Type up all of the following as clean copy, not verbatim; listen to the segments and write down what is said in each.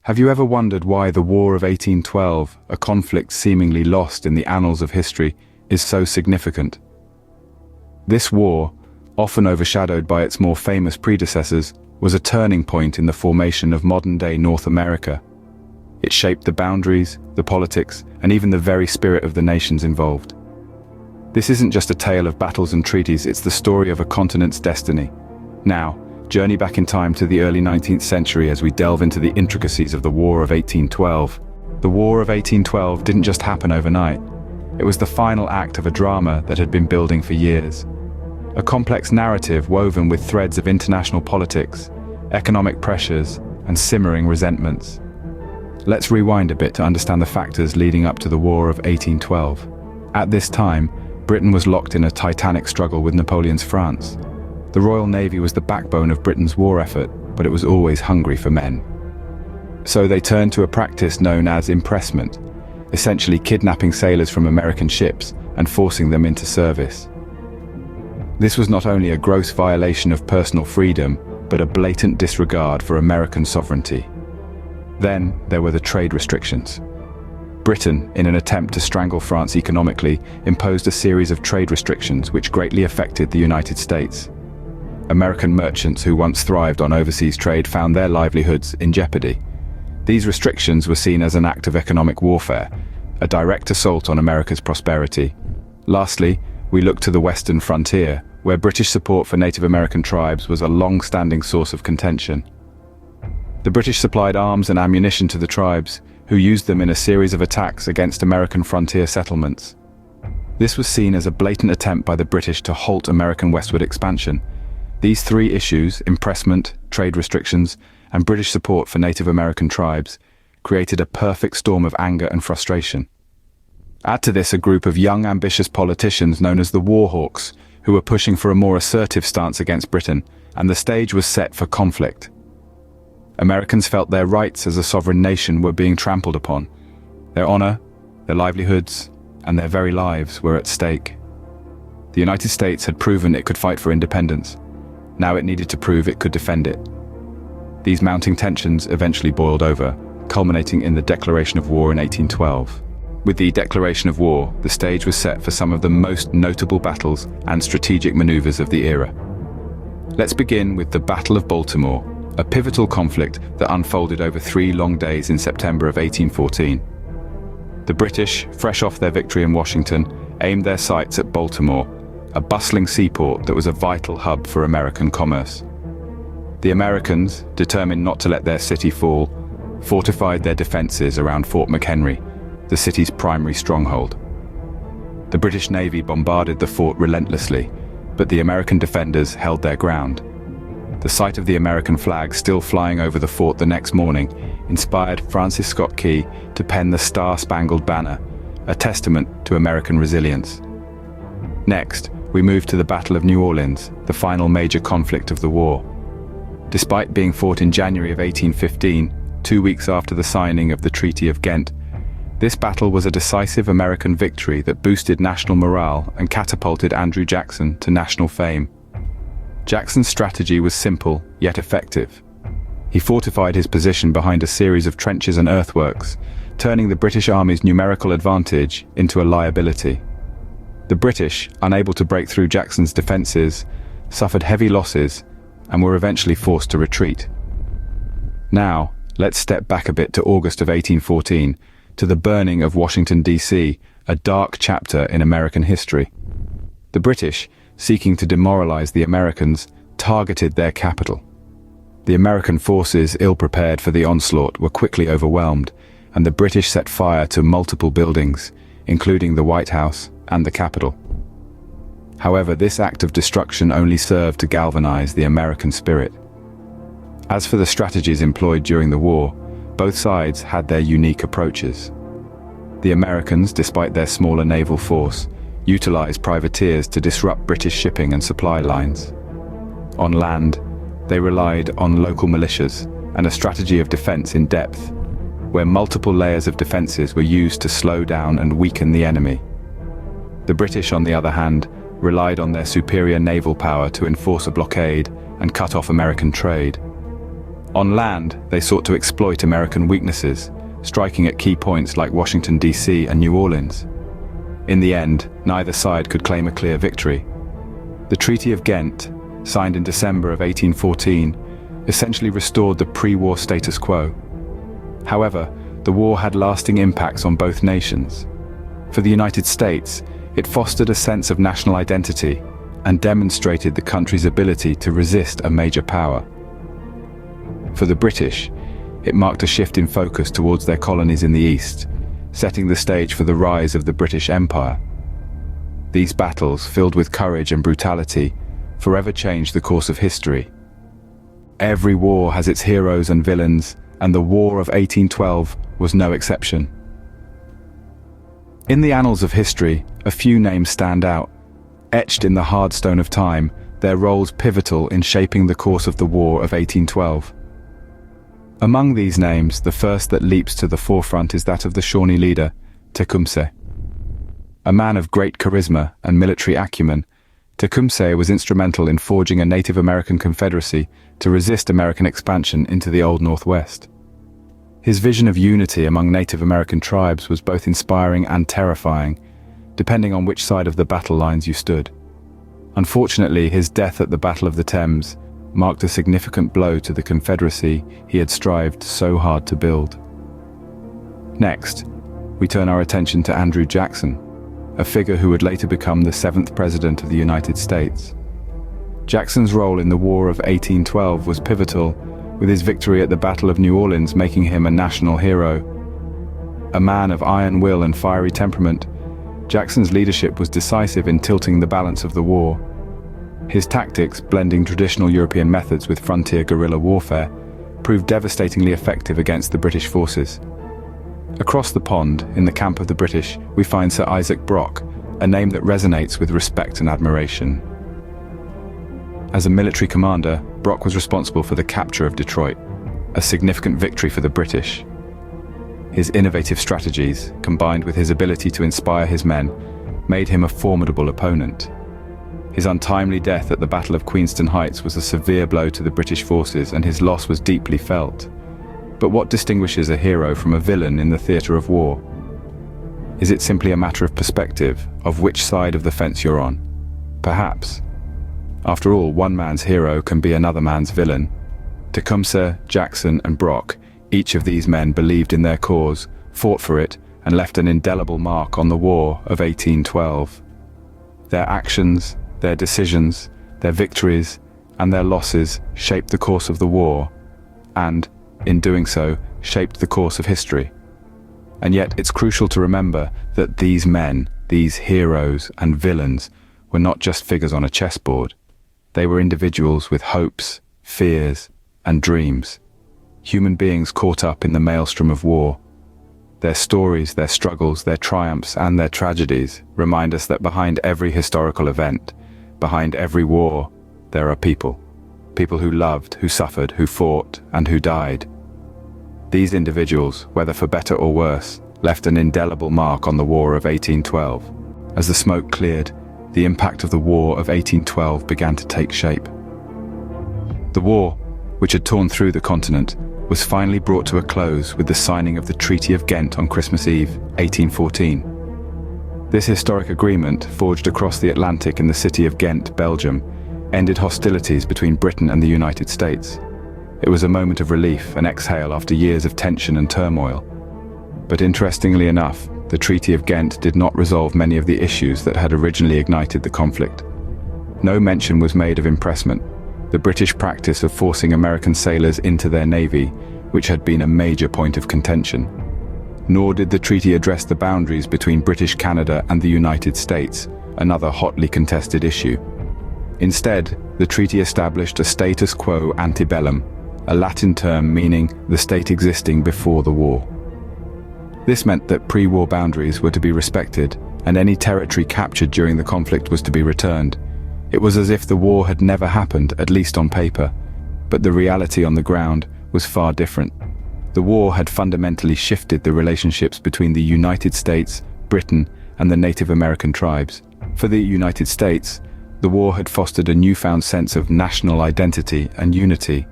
Have you ever wondered why the War of 1812, a conflict seemingly lost in the annals of history, is so significant? This war, often overshadowed by its more famous predecessors, was a turning point in the formation of modern-day North America. It shaped the boundaries, the politics, and even the very spirit of the nations involved. This isn't just a tale of battles and treaties, it's the story of a continent's destiny. Now, journey back in time to the early 19th century as we delve into the intricacies of the War of 1812. The War of 1812 didn't just happen overnight. It was the final act of a drama that had been building for years. A complex narrative woven with threads of international politics, economic pressures, and simmering resentments. Let's rewind a bit to understand the factors leading up to the War of 1812. At this time, Britain was locked in a titanic struggle with Napoleon's France. The Royal Navy was the backbone of Britain's war effort, but it was always hungry for men. So they turned to a practice known as impressment, essentially kidnapping sailors from American ships and forcing them into service. This was not only a gross violation of personal freedom, but a blatant disregard for American sovereignty. Then there were the trade restrictions. Britain, in an attempt to strangle France economically, imposed a series of trade restrictions which greatly affected the United States. American merchants who once thrived on overseas trade found their livelihoods in jeopardy. These restrictions were seen as an act of economic warfare, a direct assault on America's prosperity. Lastly, we look to the western frontier, where British support for Native American tribes was a long-standing source of contention. The British supplied arms and ammunition to the tribes, who used them in a series of attacks against American frontier settlements. This was seen as a blatant attempt by the British to halt American westward expansion. These three issues, impressment, trade restrictions, and British support for Native American tribes, created a perfect storm of anger and frustration. Add to this a group of young, ambitious politicians known as the War Hawks, who were pushing for a more assertive stance against Britain, and the stage was set for conflict. Americans felt their rights as a sovereign nation were being trampled upon. Their honor, their livelihoods, and their very lives were at stake. The United States had proven it could fight for independence. Now it needed to prove it could defend it. These mounting tensions eventually boiled over, culminating in the declaration of war in 1812. With the declaration of war, the stage was set for some of the most notable battles and strategic maneuvers of the era. Let's begin with the Battle of Baltimore, a pivotal conflict that unfolded over 3 long days in September of 1814. The British, fresh off their victory in Washington, aimed their sights at Baltimore, a bustling seaport that was a vital hub for American commerce. The Americans, determined not to let their city fall, fortified their defenses around Fort McHenry, the city's primary stronghold. The British Navy bombarded the fort relentlessly, but the American defenders held their ground. The sight of the American flag still flying over the fort the next morning inspired Francis Scott Key to pen the Star-Spangled Banner, a testament to American resilience. Next, we move to the Battle of New Orleans, the final major conflict of the war. Despite being fought in January of 1815, 2 weeks after the signing of the Treaty of Ghent, this battle was a decisive American victory that boosted national morale and catapulted Andrew Jackson to national fame. Jackson's strategy was simple, yet effective. He fortified his position behind a series of trenches and earthworks, turning the British Army's numerical advantage into a liability. The British, unable to break through Jackson's defenses, suffered heavy losses and were eventually forced to retreat. Now, let's step back a bit to August of 1814, to the burning of Washington, D.C., a dark chapter in American history. The British, seeking to demoralize the Americans, targeted their capital. The American forces, ill-prepared for the onslaught, were quickly overwhelmed, and the British set fire to multiple buildings, including the White House and the Capitol. However, this act of destruction only served to galvanize the American spirit. As for the strategies employed during the war, both sides had their unique approaches. The Americans, despite their smaller naval force, utilized privateers to disrupt British shipping and supply lines. On land, they relied on local militias and a strategy of defense in depth, where multiple layers of defenses were used to slow down and weaken the enemy. The British, on the other hand, relied on their superior naval power to enforce a blockade and cut off American trade. On land, they sought to exploit American weaknesses, striking at key points like Washington, D.C. and New Orleans. In the end, neither side could claim a clear victory. The Treaty of Ghent, signed in December of 1814, essentially restored the pre-war status quo. However, the war had lasting impacts on both nations. For the United States, it fostered a sense of national identity and demonstrated the country's ability to resist a major power. For the British, it marked a shift in focus towards their colonies in the East, setting the stage for the rise of the British Empire. These battles, filled with courage and brutality, forever changed the course of history. Every war has its heroes and villains, and the War of 1812 was no exception. In the annals of history, a few names stand out. Etched in the hard stone of time, their roles pivotal in shaping the course of the War of 1812. Among these names, the first that leaps to the forefront is that of the Shawnee leader, Tecumseh. A man of great charisma and military acumen, Tecumseh was instrumental in forging a Native American confederacy to resist American expansion into the Old Northwest. His vision of unity among Native American tribes was both inspiring and terrifying, depending on which side of the battle lines you stood. Unfortunately, his death at the Battle of the Thames marked a significant blow to the Confederacy he had strived so hard to build. Next, we turn our attention to Andrew Jackson, a figure who would later become the 7th President of the United States. Jackson's role in the War of 1812 was pivotal, with his victory at the Battle of New Orleans making him a national hero. A man of iron will and fiery temperament, Jackson's leadership was decisive in tilting the balance of the war. His tactics, blending traditional European methods with frontier guerrilla warfare, proved devastatingly effective against the British forces. Across the pond, in the camp of the British, we find Sir Isaac Brock, a name that resonates with respect and admiration. As a military commander, Brock was responsible for the capture of Detroit, a significant victory for the British. His innovative strategies, combined with his ability to inspire his men, made him a formidable opponent. His untimely death at the Battle of Queenston Heights was a severe blow to the British forces, and his loss was deeply felt. But what distinguishes a hero from a villain in the theatre of war? Is it simply a matter of perspective, of which side of the fence you're on? Perhaps. After all, one man's hero can be another man's villain. Tecumseh, Jackson, and Brock, each of these men believed in their cause, fought for it, and left an indelible mark on the War of 1812. Their actions, their decisions, their victories, and their losses shaped the course of the war, and, in doing so, shaped the course of history. And yet it's crucial to remember that these men, these heroes and villains, were not just figures on a chessboard. They were individuals with hopes, fears, and dreams. Human beings caught up in the maelstrom of war. Their stories, their struggles, their triumphs, and their tragedies remind us that behind every historical event, behind every war, there are people. People who loved, who suffered, who fought, and who died. These individuals, whether for better or worse, left an indelible mark on the War of 1812. As the smoke cleared, the impact of the War of 1812 began to take shape. The war, which had torn through the continent, was finally brought to a close with the signing of the Treaty of Ghent on Christmas Eve, 1814. This historic agreement, forged across the Atlantic in the city of Ghent, Belgium, ended hostilities between Britain and the United States. It was a moment of relief, an exhale after years of tension and turmoil. But interestingly enough, the Treaty of Ghent did not resolve many of the issues that had originally ignited the conflict. No mention was made of impressment, the British practice of forcing American sailors into their navy, which had been a major point of contention. Nor did the treaty address the boundaries between British Canada and the United States, another hotly contested issue. Instead, the treaty established a status quo ante bellum, a Latin term meaning the state existing before the war. This meant that pre-war boundaries were to be respected, and any territory captured during the conflict was to be returned. It was as if the war had never happened, at least on paper, but the reality on the ground was far different. The war had fundamentally shifted the relationships between the United States, Britain, and the Native American tribes. For the United States, the war had fostered a newfound sense of national identity and unity.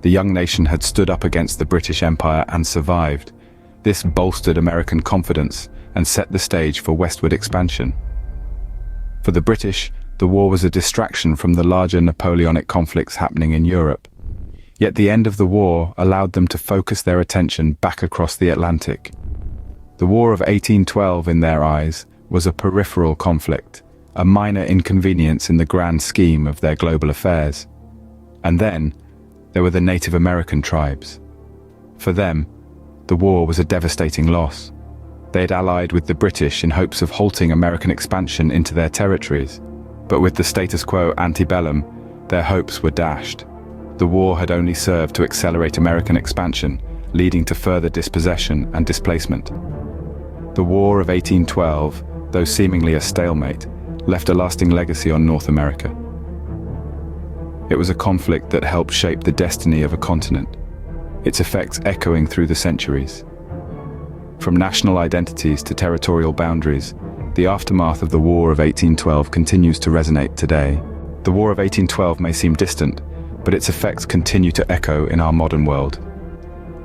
The young nation had stood up against the British Empire and survived. This bolstered American confidence and set the stage for westward expansion. For the British, the war was a distraction from the larger Napoleonic conflicts happening in Europe. Yet the end of the war allowed them to focus their attention back across the Atlantic. The War of 1812, in their eyes, was a peripheral conflict, a minor inconvenience in the grand scheme of their global affairs. And then, there were the Native American tribes. For them, the war was a devastating loss. They had allied with the British in hopes of halting American expansion into their territories, but with the status quo antebellum, their hopes were dashed. The war had only served to accelerate American expansion, leading to further dispossession and displacement. The War of 1812, though seemingly a stalemate, left a lasting legacy on North America. It was a conflict that helped shape the destiny of a continent, its effects echoing through the centuries. From national identities to territorial boundaries, the aftermath of the War of 1812 continues to resonate today. The War of 1812 may seem distant, but its effects continue to echo in our modern world.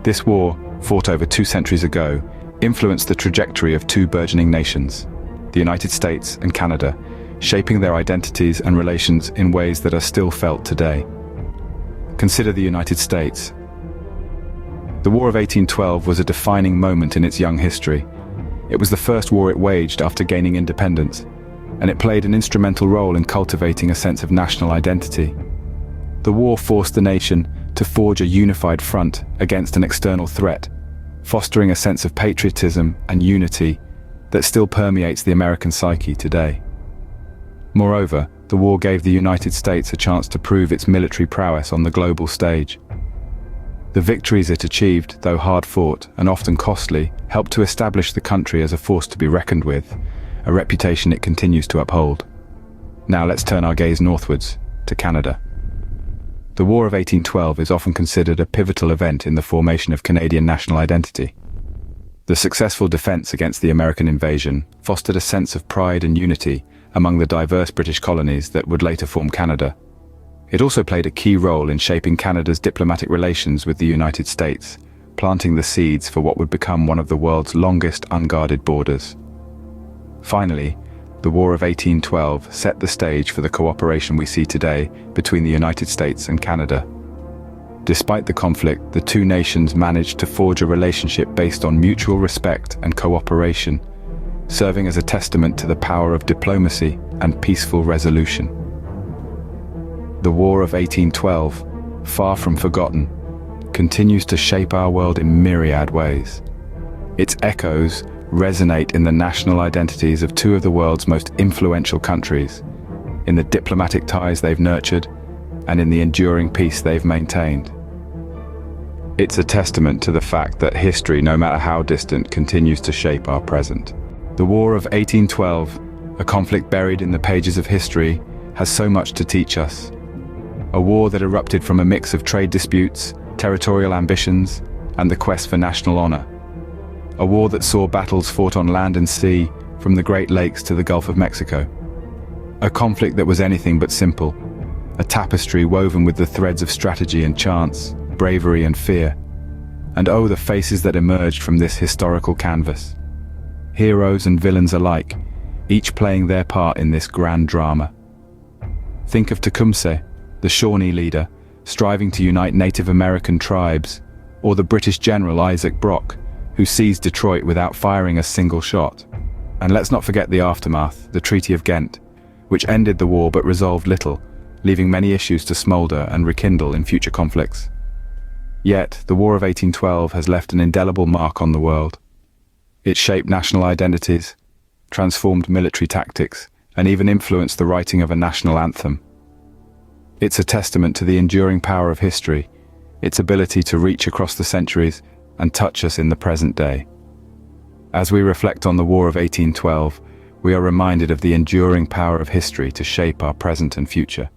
This war, fought over 2 centuries ago, influenced the trajectory of 2 burgeoning nations, the United States and Canada, shaping their identities and relations in ways that are still felt today. Consider the United States. The War of 1812 was a defining moment in its young history. It was the first war it waged after gaining independence, and it played an instrumental role in cultivating a sense of national identity. The war forced the nation to forge a unified front against an external threat, fostering a sense of patriotism and unity that still permeates the American psyche today. Moreover, the war gave the United States a chance to prove its military prowess on the global stage. The victories it achieved, though hard-fought and often costly, helped to establish the country as a force to be reckoned with, a reputation it continues to uphold. Now let's turn our gaze northwards, to Canada. The War of 1812 is often considered a pivotal event in the formation of Canadian national identity. The successful defense against the American invasion fostered a sense of pride and unity among the diverse British colonies that would later form Canada. It also played a key role in shaping Canada's diplomatic relations with the United States, planting the seeds for what would become one of the world's longest unguarded borders. Finally, the War of 1812 set the stage for the cooperation we see today between the United States and Canada. Despite the conflict, the 2 nations managed to forge a relationship based on mutual respect and cooperation, serving as a testament to the power of diplomacy and peaceful resolution. The War of 1812, far from forgotten, continues to shape our world in myriad ways. Its echoes resonate in the national identities of 2 of the world's most influential countries, in the diplomatic ties they've nurtured, and in the enduring peace they've maintained. It's a testament to the fact that history, no matter how distant, continues to shape our present. The War of 1812, a conflict buried in the pages of history, has so much to teach us. A war that erupted from a mix of trade disputes, territorial ambitions, and the quest for national honor. A war that saw battles fought on land and sea, from the Great Lakes to the Gulf of Mexico. A conflict that was anything but simple, a tapestry woven with the threads of strategy and chance, bravery and fear. And oh, the faces that emerged from this historical canvas. Heroes and villains alike, each playing their part in this grand drama. Think of Tecumseh, the Shawnee leader, striving to unite Native American tribes, or the British general Isaac Brock, who seized Detroit without firing a single shot. And let's not forget the aftermath, the Treaty of Ghent, which ended the war but resolved little, leaving many issues to smolder and rekindle in future conflicts. Yet, the War of 1812 has left an indelible mark on the world. It shaped national identities, transformed military tactics, and even influenced the writing of a national anthem. It's a testament to the enduring power of history, its ability to reach across the centuries and touch us in the present day. As we reflect on the War of 1812, we are reminded of the enduring power of history to shape our present and future.